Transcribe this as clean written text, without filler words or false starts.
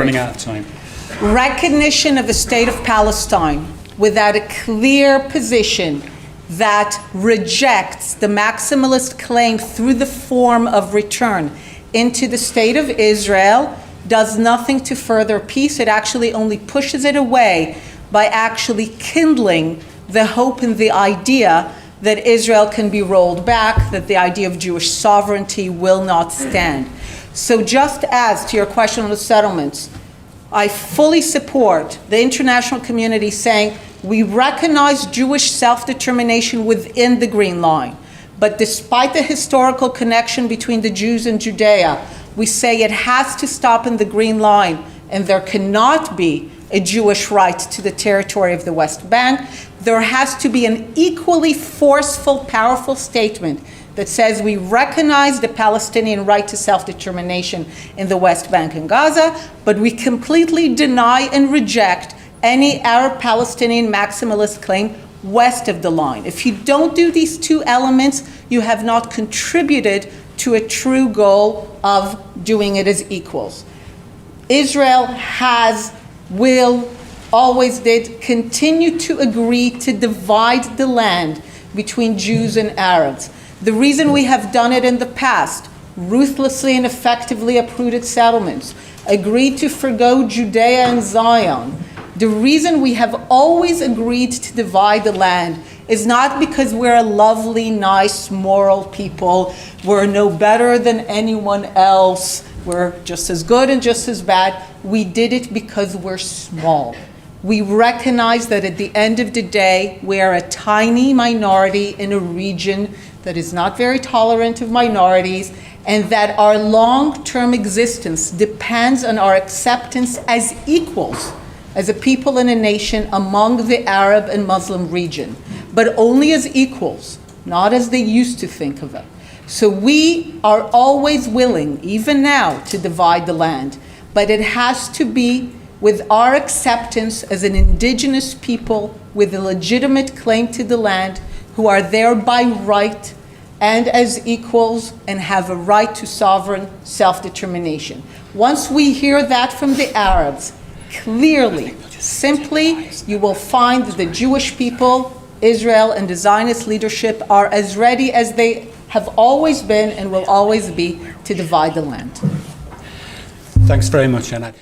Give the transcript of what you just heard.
running out of time. Recognition of the state of Palestine without a clear position that rejects the maximalist claim through the form of return into the state of Israel does nothing to further peace. It actually only pushes it away by actually kindling the hope and the idea that Israel can be rolled back, that the idea of Jewish sovereignty will not stand. So just as to your question on the settlements, I fully support the international community saying we recognize Jewish self-determination within the Green Line. But despite the historical connection between the Jews and Judea, we say it has to stop in the Green Line, and there cannot be a Jewish right to the territory of the West Bank. There has to be an equally forceful, powerful statement that says we recognize the Palestinian right to self-determination in the West Bank and Gaza, but we completely deny and reject any Arab-Palestinian maximalist claim west of the line. If you don't do these two elements, you have not contributed to a true goal of doing it as equals. Israel has, will, always did, continue to agree to divide the land between Jews and Arabs. The reason we have done it in the past, ruthlessly and effectively uprooted settlements, agreed to forgo Judea and Zion, the reason we have always agreed to divide the land is not because we're a lovely, nice, moral people, we're no better than anyone else, we're just as good and just as bad. We did it because we're small. We recognize that at the end of the day, we are a tiny minority in a region that is not very tolerant of minorities, and that our long-term existence depends on our acceptance as equals, as a people and a nation among the Arab and Muslim region, but only as equals, not as they used to think of it. So we are always willing, even now, to divide the land, but it has to be with our acceptance as an indigenous people with a legitimate claim to the land, who are there by right and as equals and have a right to sovereign self-determination. Once we hear that from the Arabs, clearly, simply, you will find that the Jewish people, Israel, and the Zionist leadership are as ready as they have always been and will always be to divide the land. Thanks very much, Anna.